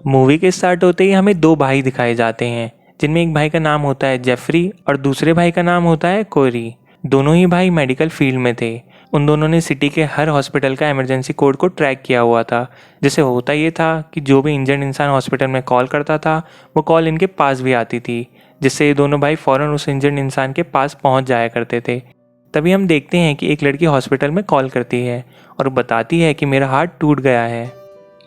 Movie के start होते ही हमें दो भाई दिखाए जाते हैं, जिनमें एक भाई का नाम होता है जेफरी और दूसरे भाई का नाम होता है कोरी। दोनों ही भाई मेडिकल फील्ड में थे। उन दोनों ने सिटी के हर हॉस्पिटल का इमरजेंसी कोड को ट्रैक किया हुआ था। जिससे होता ये था कि जो भी इंजर्ड इंसान हॉस्पिटल में कॉल करता था वो कॉल इनके पास भी आती थी, जिससे ये दोनों भाई फ़ौरन उस इंजर्ड इंसान के पास पहुंच जाया करते थे। तभी हम देखते हैं कि एक लड़की हॉस्पिटल में कॉल करती है और बताती है कि मेरा हार्ट टूट गया है।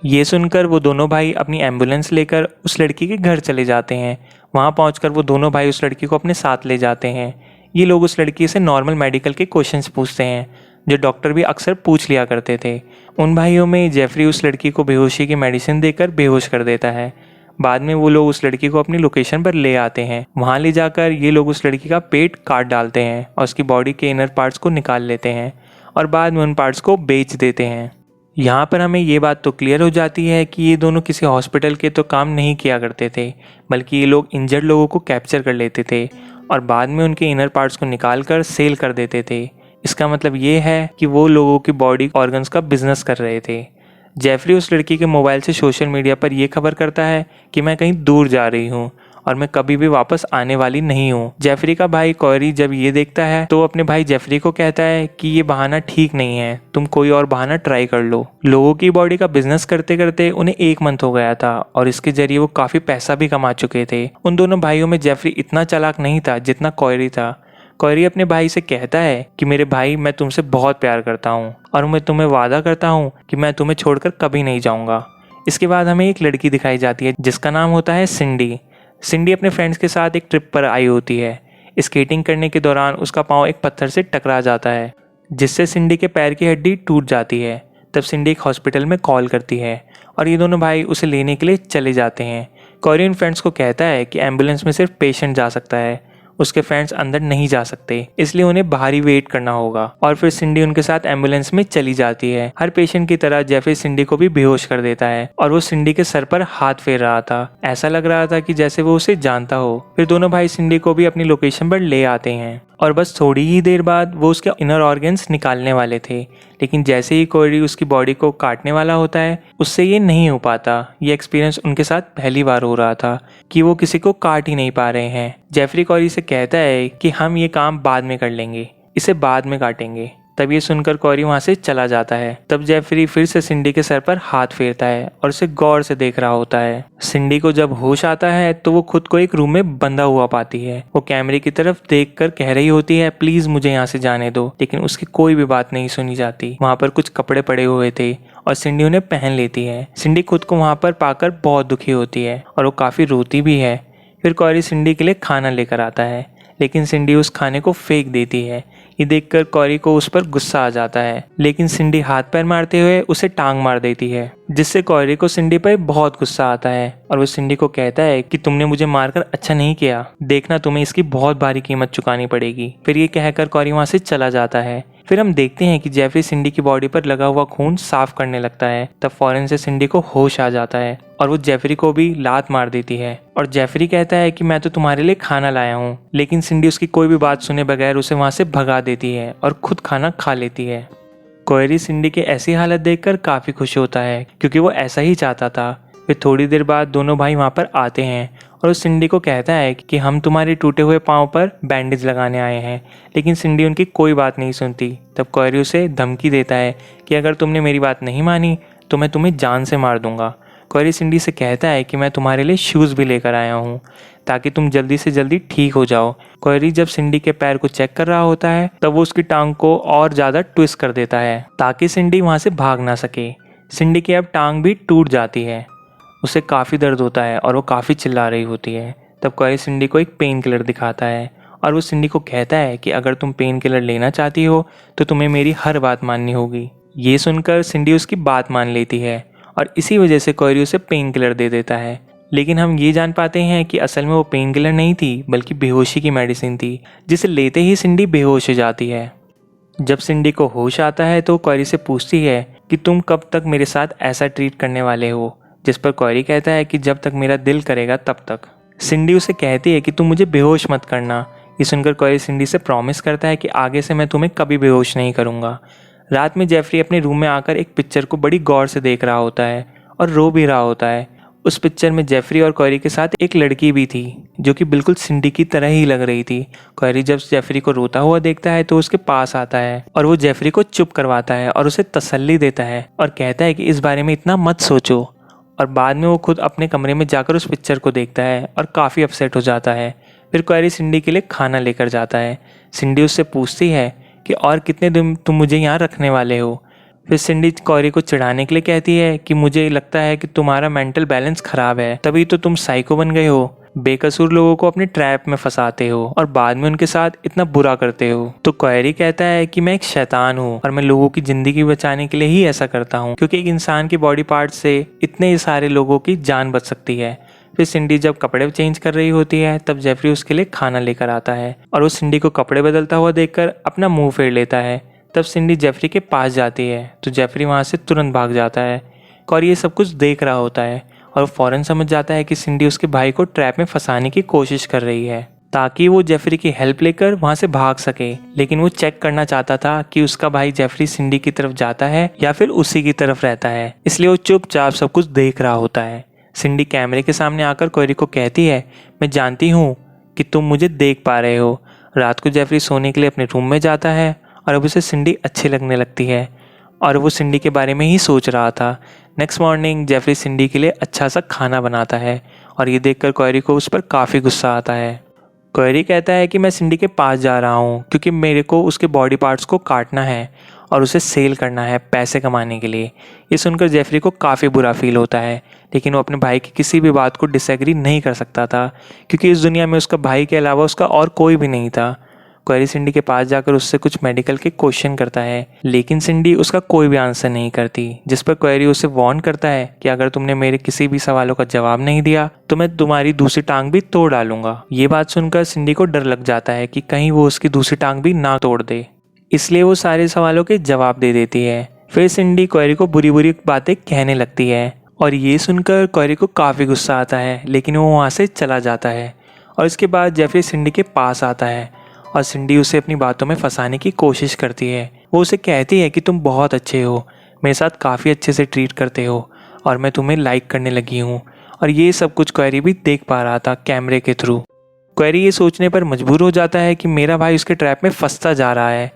ये सुनकर वो दोनों भाई अपनी एम्बुलेंस लेकर उस लड़की के घर चले जाते हैं। वहाँ पहुँचकर वो दोनों भाई उस लड़की को अपने साथ ले जाते हैं। ये लोग उस लड़की से नॉर्मल मेडिकल के क्वेश्चंस पूछते हैं, जो डॉक्टर भी अक्सर पूछ लिया करते थे। उन भाइयों में जेफरी उस लड़की को बेहोशी की मेडिसिन देकर बेहोश कर देता है। बाद में वो लोग उस लड़की को अपनी लोकेशन पर ले आते हैं। वहाँ ले जाकर ये लोग उस लड़की का पेट काट डालते हैं और उसकी बॉडी के इनर पार्ट्स को निकाल लेते हैं और बाद में उन पार्ट्स को बेच देते हैं। यहाँ पर हमें ये बात तो क्लियर हो जाती है कि ये दोनों किसी हॉस्पिटल के तो काम नहीं किया करते थे, बल्कि ये लोग इंजर्ड लोगों को कैप्चर कर लेते थे और बाद में उनके इनर पार्ट्स को निकाल कर सेल कर देते थे। इसका मतलब ये है कि वो लोगों की बॉडी ऑर्गन्स का बिजनेस कर रहे थे। जेफरी उस लड़की के मोबाइल से सोशल मीडिया पर यह खबर करता है कि मैं कहीं दूर जा रही हूँ और मैं कभी भी वापस आने वाली नहीं हूँ। जेफरी का भाई कोरी जब ये देखता है तो अपने भाई जेफरी को कहता है कि ये बहाना ठीक नहीं है, तुम कोई और बहाना ट्राई कर लो। लोगों की बॉडी का बिजनेस करते करते उन्हें 1 मंथ हो गया था और इसके जरिए वो काफी पैसा भी कमा चुके थे। उन दोनों भाइयों में जेफरी इतना चालाक नहीं था जितना कोरी था। कोरी अपने भाई से कहता है कि मेरे भाई, मैं तुमसे बहुत प्यार करता हूँ और मैं तुम्हें वादा करता हूँ कि मैं तुम्हें छोड़कर कभी नहीं जाऊँगा। इसके बाद हमें एक लड़की दिखाई जाती है जिसका नाम होता है सिंडी। सिंडी अपने फ्रेंड्स के साथ एक ट्रिप पर आई होती है। स्केटिंग करने के दौरान उसका पाँव एक पत्थर से टकरा जाता है, जिससे सिंडी के पैर की हड्डी टूट जाती है। तब सिंडी एक हॉस्पिटल में कॉल करती है और ये दोनों भाई उसे लेने के लिए चले जाते हैं। कोरियन फ्रेंड्स को कहता है कि एम्बुलेंस में सिर्फ पेशेंट जा सकता है, उसके फ्रेंड्स अंदर नहीं जा सकते, इसलिए उन्हें बाहर ही वेट करना होगा। और फिर सिंडी उनके साथ एम्बुलेंस में चली जाती है। हर पेशेंट की तरह जेफरी सिंडी को भी बेहोश कर देता है और वो सिंडी के सर पर हाथ फेर रहा था। ऐसा लग रहा था कि जैसे वो उसे जानता हो। फिर दोनों भाई सिंडी को भी अपनी लोकेशन पर ले आते हैं और बस थोड़ी ही देर बाद वो उसके इनर ऑर्गन्स निकालने वाले थे, लेकिन जैसे ही कोरी उसकी बॉडी को काटने वाला होता है उससे ये नहीं हो पाता। ये एक्सपीरियंस उनके साथ पहली बार हो रहा था कि वो किसी को काट ही नहीं पा रहे हैं। जेफरी कोरी से कहता है कि हम ये काम बाद में कर लेंगे, इसे बाद में काटेंगे। तब ये सुनकर कोरी वहाँ से चला जाता है। तब जेफरी फिर से सिंडी के सर पर हाथ फेरता है और उसे गौर से देख रहा होता है। सिंडी को जब होश आता है तो वो खुद को एक रूम में बंधा हुआ पाती है। वो कैमरे की तरफ देखकर कह रही होती है, प्लीज मुझे यहाँ से जाने दो, लेकिन उसकी कोई भी बात नहीं सुनी जाती। वहाँ पर कुछ कपड़े पड़े हुए थे और सिंडी उन्हें पहन लेती है। सिंडी खुद को वहाँ पर पाकर बहुत दुखी होती है और वो काफी रोती भी है। फिर कोरी सिंडी के लिए खाना लेकर आता है, लेकिन सिंडी उस खाने को फेंक देती है। ये देखकर कोरी को उस पर गुस्सा आ जाता है, लेकिन सिंडी हाथ पैर मारते हुए उसे टांग मार देती है, जिससे कोरी को सिंडी पर बहुत गुस्सा आता है और वो सिंडी को कहता है कि तुमने मुझे मारकर अच्छा नहीं किया, देखना तुम्हें इसकी बहुत भारी कीमत चुकानी पड़ेगी। फिर ये कहकर कोरी वहाँ से चला जाता है। फिर हम देखते हैं कि जेफरी सिंडी की बॉडी पर लगा हुआ खून साफ करने लगता है। तब फौरन से सिंडी को होश आ जाता है और वो जेफरी को भी लात मार देती है और जेफरी कहता है कि मैं तो तुम्हारे लिए खाना लाया हूँ, लेकिन सिंडी उसकी कोई भी बात सुने बगैर उसे वहाँ से भगा देती है और खुद खाना खा लेती है। कोरी सिंडी की ऐसी हालत देखकर काफी खुश होता है, क्योंकि वो ऐसा ही चाहता था। फिर थोड़ी देर बाद दोनों भाई वहाँ पर आते हैं और उस सिंडी को कहता है कि हम तुम्हारे टूटे हुए पाँव पर बैंडेज लगाने आए हैं, लेकिन सिंडी उनकी कोई बात नहीं सुनती। तब कोरी उसे धमकी देता है कि अगर तुमने मेरी बात नहीं मानी तो मैं तुम्हें जान से मार दूंगा। कोरी सिंडी से कहता है कि मैं तुम्हारे लिए शूज़ भी लेकर आया हूँ ताकि तुम जल्दी से जल्दी ठीक हो जाओ। कोरी जब सिंडी के पैर को चेक कर रहा होता है तब वो उसकी टांग को और ज़्यादा ट्विस्ट कर देता है ताकि सिंडी वहाँ से भाग ना सके। सिंडी की अब टांग भी टूट जाती है। उसे काफ़ी दर्द होता है और वो काफ़ी चिल्ला रही होती है। तब कोरी सिंडी को एक पेन किलर दिखाता है और वो सिंडी को कहता है कि अगर तुम पेन किलर लेना चाहती हो तो तुम्हें मेरी हर बात माननी होगी। ये सुनकर सिंडी उसकी बात मान लेती है और इसी वजह से कोरी उसे पेन किलर दे देता है। लेकिन हम ये जान पाते हैं कि असल में वो पेन किलर नहीं थी, बल्कि बेहोशी की मेडिसिन थी, जिसे लेते ही सिंडी बेहोश हो जाती है। जब सिंडी को होश आता है तो कोरी से पूछती है कि तुम कब तक मेरे साथ ऐसा ट्रीट करने वाले हो, जिस पर कोरी कहता है कि जब तक मेरा दिल करेगा तब तक। सिंडी उसे कहती है कि तुम मुझे बेहोश मत करना। ये सुनकर कोरी सिंडी से प्रॉमिस करता है कि आगे से मैं तुम्हें कभी बेहोश नहीं करूँगा। रात में जेफरी अपने रूम में आकर एक पिक्चर को बड़ी गौर से देख रहा होता है और रो भी रहा होता है। उस पिक्चर में जेफरी और क्वेरी के साथ एक लड़की भी थी जो कि बिल्कुल सिंडी की तरह ही लग रही थी। क्वेरी जब जेफरी को रोता हुआ देखता है तो उसके पास आता है और वो जेफरी को चुप करवाता है और उसे तसल्ली देता है और कहता है कि इस बारे में इतना मत सोचो। और बाद में वो खुद अपने कमरे में जाकर उस पिक्चर को देखता है और काफ़ी अपसेट हो जाता है। फिर क्वेरी सिंडी के लिए खाना लेकर जाता है। सिंडी उससे पूछती है कि और कितने दिन तुम मुझे यहाँ रखने वाले हो। फिर सिंडी क्वेरी को चिढ़ाने के लिए कहती है कि मुझे लगता है कि तुम्हारा मेंटल बैलेंस खराब है, तभी तो तुम साइको बन गए हो, बेकसूर लोगों को अपने ट्रैप में फंसाते हो और बाद में उनके साथ इतना बुरा करते हो। तो क्वेरी कहता है कि मैं एक शैतान हूँ और मैं लोगों की जिंदगी बचाने के लिए ही ऐसा करता हूँ, क्योंकि एक इंसान के बॉडी पार्ट से इतने सारे लोगों की जान बच सकती है। फिर सिंडी जब कपड़े चेंज कर रही होती है तब जेफरी उसके लिए खाना लेकर आता है और वो सिंडी को कपड़े बदलता हुआ देखकर अपना मुंह फेर लेता है। तब सिंडी जेफरी के पास जाती है तो जेफरी वहाँ से तुरंत भाग जाता है। और ये सब कुछ देख रहा होता है और वो फौरन समझ जाता है कि सिंडी उसके भाई को ट्रैप में फंसाने की कोशिश कर रही है ताकि वो जेफरी की हेल्प लेकर वहाँ से भाग सके। लेकिन वो चेक करना चाहता था कि उसका भाई जेफरी सिंडी की तरफ जाता है या फिर उसी की तरफ रहता है, इसलिए वो चुपचाप सब कुछ देख रहा होता है। सिंडी कैमरे के सामने आकर क्वेरी को कहती है, मैं जानती हूँ कि तुम मुझे देख पा रहे हो। रात को जेफरी सोने के लिए अपने रूम में जाता है और अब उसे सिंडी अच्छी लगने लगती है और वो सिंडी के बारे में ही सोच रहा था। नेक्स्ट मॉर्निंग जेफरी सिंडी के लिए अच्छा सा खाना बनाता है और ये देखकर क्वेरी को उस पर काफ़ी गुस्सा आता है। क्वेरी कहता है कि मैं सिंडी के पास जा रहा हूँ क्योंकि मेरे को उसके बॉडी पार्ट्स को काटना है और उसे सेल करना है पैसे कमाने के लिए। ये सुनकर जेफरी को काफ़ी बुरा फील होता है, लेकिन वो अपने भाई की किसी भी बात को डिसएग्री नहीं कर सकता था क्योंकि इस दुनिया में उसका भाई के अलावा उसका और कोई भी नहीं था। क्वेरी सिंडी के पास जाकर उससे कुछ मेडिकल के क्वेश्चन करता है, लेकिन सिंडी उसका कोई भी आंसर नहीं करती, जिस पर क्वेरी उसे वार्न करता है कि अगर तुमने मेरे किसी भी सवालों का जवाब नहीं दिया तो मैं तुम्हारी दूसरी टांग भी तोड़ डालूंगा। ये बात सुनकर सिंडी को डर लग जाता है कि कहीं वो उसकी दूसरी टांग भी ना तोड़ दे, इसलिए वो सारे सवालों के जवाब दे देती है। फिर सिंडी क्वेरी को बुरी बुरी बातें कहने लगती है और ये सुनकर क्वेरी को काफ़ी गुस्सा आता है, लेकिन वो वहाँ से चला जाता है। और इसके बाद जेफरी सिंडी के पास आता है और सिंडी उसे अपनी बातों में फंसाने की कोशिश करती है। वो उसे कहती है कि तुम बहुत अच्छे हो, मेरे साथ काफ़ी अच्छे से ट्रीट करते हो और मैं तुम्हें लाइक करने लगी हूँ। और ये सब कुछ क्वेरी भी देख पा रहा था कैमरे के थ्रू। क्वेरी ये सोचने पर मजबूर हो जाता है कि मेरा भाई उसके ट्रैप में फंसता जा रहा है।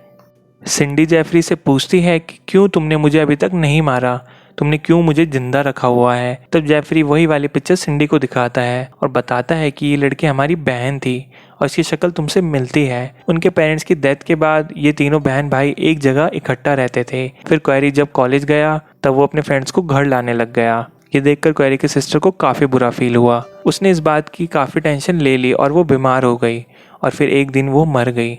सिंडी जेफरी से पूछती है कि क्यों तुमने मुझे अभी तक नहीं मारा, तुमने क्यों मुझे जिंदा रखा हुआ है। तब जेफरी वही वाली पिक्चर सिंडी को दिखाता है और बताता है कि ये लड़की हमारी बहन थी और इसकी शक्ल तुमसे मिलती है। उनके पेरेंट्स की डेथ के बाद ये तीनों बहन भाई एक जगह इकट्ठा रहते थे। फिर क्वेरी जब कॉलेज गया तब वो अपने फ्रेंड्स को घर लाने लग गया। ये देखकर क्वेरी के सिस्टर को काफ़ी बुरा फील हुआ। उसने इस बात की काफ़ी टेंशन ले ली और वो बीमार हो गई और फिर एक दिन वो मर गई।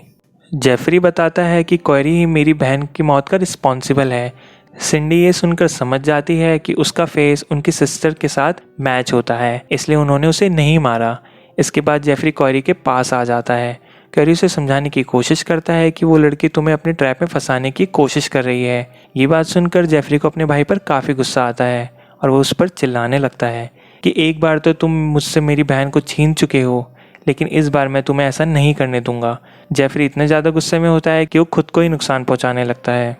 जेफरी बताता है कि क्वेरी ही मेरी बहन की मौत का रिस्पॉन्सिबल है। सिंडी ये सुनकर समझ जाती है कि उसका फेस उनकी सिस्टर के साथ मैच होता है, इसलिए उन्होंने उसे नहीं मारा। इसके बाद जेफरी क्वेरी के पास आ जाता है। क्वेरी उसे समझाने की कोशिश करता है कि वो लड़की तुम्हें अपने ट्रैप में फंसाने की कोशिश कर रही है। ये बात सुनकर जेफरी को अपने भाई पर काफ़ी गुस्सा आता है और वो उस पर चिल्लाने लगता है कि एक बार तो तुम मुझसे मेरी बहन को छीन चुके हो, लेकिन इस बार मैं तुम्हें ऐसा नहीं करने दूंगा। जेफरी इतने ज़्यादा गुस्से में होता है कि वो खुद को ही नुकसान पहुंचाने लगता है।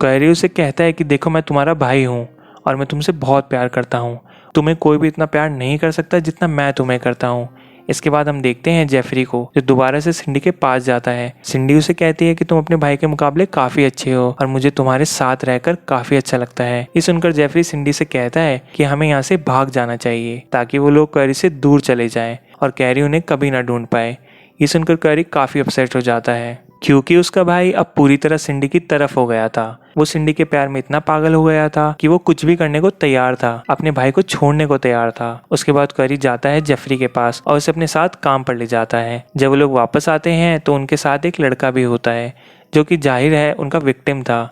क्वेरी उसे कहता है कि देखो मैं तुम्हारा भाई हूँ और मैं तुमसे बहुत प्यार करता हूँ, तुम्हें कोई भी इतना प्यार नहीं कर सकता जितना मैं तुम्हें करता हूँ। इसके बाद हम देखते हैं जेफरी को जो दोबारा से सिंडी के पास जाता है। सिंडी उसे कहती है कि तुम अपने भाई के मुकाबले काफ़ी अच्छे हो और मुझे तुम्हारे साथ रहकर काफ़ी अच्छा लगता है। ये सुनकर जेफरी सिंडी से कहता है कि हमें यहाँ से भाग जाना चाहिए ताकि वो लोग क्वेरी से दूर चले जाएं और क्वेरी उन्हें कभी ना ढूंढ पाए। ये सुनकर क्वेरी काफ़ी अपसेट हो जाता है क्योंकि उसका भाई अब पूरी तरह सिंडी की तरफ हो गया था। वो सिंडी के प्यार में इतना पागल हो गया था कि वो कुछ भी करने को तैयार था, अपने भाई को छोड़ने को तैयार था। उसके बाद क्वेरी जाता है जेफरी के पास और उसे अपने साथ काम पर ले जाता है। जब वो लोग वापस आते हैं तो उनके साथ एक लड़का भी होता है जो कि जाहिर है उनका विक्टिम था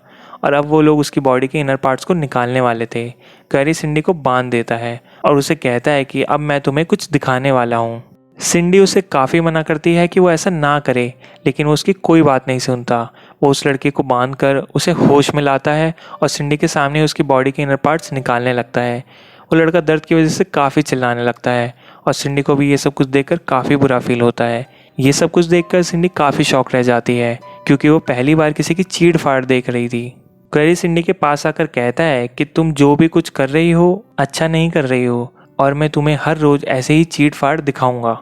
और अब वो लोग उसकी बॉडी के इनर पार्ट्स को निकालने वाले थे। क्वेरी सिंडी को बांध देता है और उसे कहता है कि अब मैं तुम्हें कुछ दिखाने वाला हूँ। सिंडी उसे काफ़ी मना करती है कि वो ऐसा ना करे, लेकिन वो उसकी कोई बात नहीं सुनता। वो उस लड़के को बांधकर उसे होश में लाता है और सिंडी के सामने उसकी बॉडी के इनर पार्ट्स निकालने लगता है। वो लड़का दर्द की वजह से काफ़ी चिल्लाने लगता है और सिंडी को भी ये सब कुछ देखकर काफ़ी बुरा फील होता है। ये सब कुछ देखकर सिंडी काफ़ी शॉक रह जाती है क्योंकि वो पहली बार किसी की चीड़ फाड़ देख रही थी। क्वेरी सिंडी के पास आकर कहता है कि तुम जो भी कुछ कर रही हो अच्छा नहीं कर रही हो, और मैं तुम्हें हर रोज़ ऐसे ही चीट फाड़ दिखाऊंगा।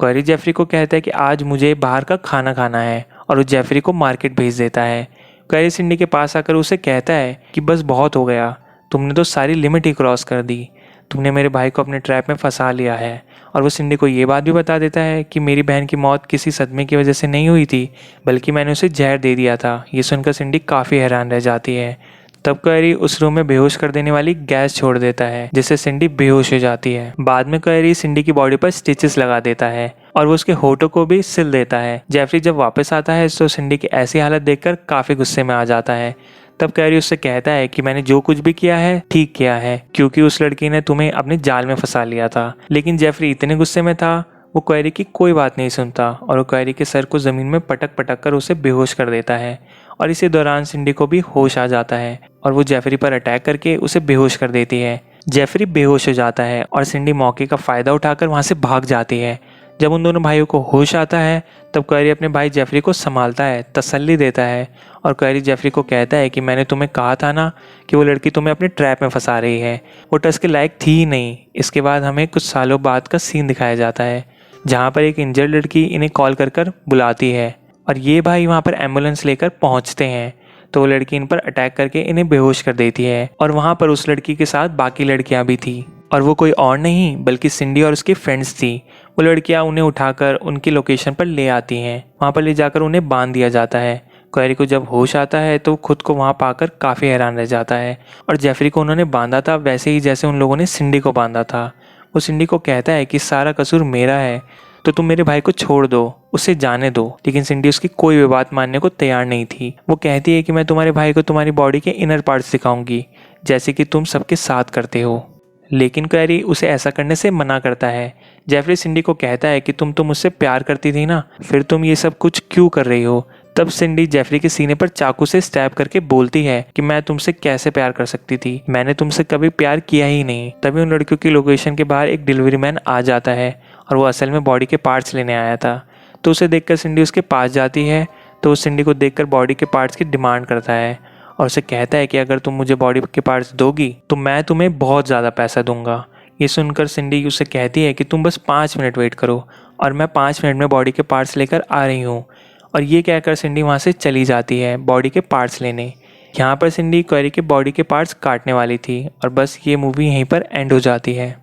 क्वेरी जेफरी को कहता है कि आज मुझे बाहर का खाना खाना है और वो जेफरी को मार्केट भेज देता है। क्वेरी सिंडी के पास आकर उसे कहता है कि बस बहुत हो गया, तुमने तो सारी लिमिट ही क्रॉस कर दी, तुमने मेरे भाई को अपने ट्रैप में फंसा लिया है। और वो सिंडी को ये बात भी बता देता है कि मेरी बहन की मौत किसी सदमे की वजह से नहीं हुई थी, बल्कि मैंने उसे जहर दे दिया था। ये सुनकर सिंडी काफ़ी हैरान रह जाती है। तब क्वेरी उस रूम में बेहोश कर देने वाली गैस छोड़ देता है, जिससे सिंडी बेहोश हो जाती है। बाद में क्वेरी सिंडी की बॉडी पर स्टिचेस लगा देता है और वो उसके होठों को भी सिल देता है। जेफरी जब वापस आता है तो सिंडी की ऐसी हालत देखकर काफ़ी गुस्से में आ जाता है। तब क्वेरी उससे कहता है कि मैंने जो कुछ भी किया है ठीक किया है, क्योंकि उस लड़की ने तुम्हें अपने जाल में फंसा लिया था। लेकिन जेफरी इतने गुस्से में था, वो क्वेरी की कोई बात नहीं सुनता और वो क्वेरी के सर को ज़मीन में पटक पटक कर उसे बेहोश कर देता है। और इसी दौरान सिंडी को भी होश आ जाता है और वो जेफरी पर अटैक करके उसे बेहोश कर देती है। जेफरी बेहोश हो जाता है और सिंडी मौके का फ़ायदा उठाकर वहाँ से भाग जाती है। जब उन दोनों भाइयों को होश आता है तब क्वेरी अपने भाई जेफरी को संभालता है, तसल्ली देता है और क्वेरी जेफरी को कहता है कि मैंने तुम्हें कहा था ना कि वो लड़की तुम्हें अपने ट्रैप में फंसा रही है, वो टस के लायक थी ही नहीं। इसके बाद हमें कुछ सालों बाद का सीन दिखाया जाता है जहाँ पर एक इंजर्ड लड़की इन्हें कॉल कर बुलाती है और ये भाई वहाँ पर एम्बुलेंस लेकर पहुँचते हैं। तो वो लड़की इन पर अटैक करके इन्हें बेहोश कर देती है और वहाँ पर उस लड़की के साथ बाकी लड़कियाँ भी थी और वो कोई और नहीं बल्कि सिंडी और उसकी फ्रेंड्स थी। वो लड़कियाँ उन्हें उठाकर उनकी लोकेशन पर ले आती हैं। वहाँ पर ले जाकर उन्हें बांध दिया जाता है। क्वेरी को जब होश आता है तो खुद को वहाँ पाकर काफ़ी हैरान रह जाता है और जेफरी को उन्होंने बांधा था वैसे ही जैसे उन लोगों ने सिंडी को बांधा था। वो सिंडी को कहता है कि सारा कसूर मेरा है, तो तुम मेरे भाई को छोड़ दो, उसे जाने दो। लेकिन सिंडी उसकी कोई भी बात मानने को तैयार नहीं थी। वो कहती है कि मैं तुम्हारे भाई को तुम्हारी बॉडी के इनर पार्ट्स दिखाऊंगी, जैसे कि तुम सबके साथ करते हो। लेकिन क्वेरी उसे ऐसा करने से मना करता है। जेफरी सिंडी को कहता है कि तुम तो मुझसे प्यार करती थी ना, फिर तुम ये सब कुछ क्यों कर रही हो। तब सिंडी जेफरी के सीने पर चाकू से स्टैब करके बोलती है कि मैं तुमसे कैसे प्यार कर सकती थी, मैंने तुमसे कभी प्यार किया ही नहीं। तभी उन लड़कियों की लोकेशन के बाहर एक डिलीवरी मैन आ जाता है और वो असल में बॉडी के पार्ट्स लेने आया था। तो उसे देखकर सिंडी उसके पास जाती है। तो उस सिंडी को देखकर बॉडी के पार्ट्स की डिमांड करता है और उसे कहता है कि अगर तुम मुझे बॉडी के पार्ट्स दोगी तो मैं तुम्हें बहुत ज़्यादा पैसा दूंगा। ये सुनकर सिंडी उसे कहती है कि तुम बस 5 मिनट वेट करो और मैं 5 मिनट में बॉडी के पार्ट्स लेकर आ रही हूँ। और ये कहकर सिंडी वहाँ से चली जाती है बॉडी के पार्ट्स लेने। यहाँ पर सिंडी क्वेरी के बॉडी के पार्ट्स काटने वाली थी और बस ये मूवी यहीं पर एंड हो जाती है।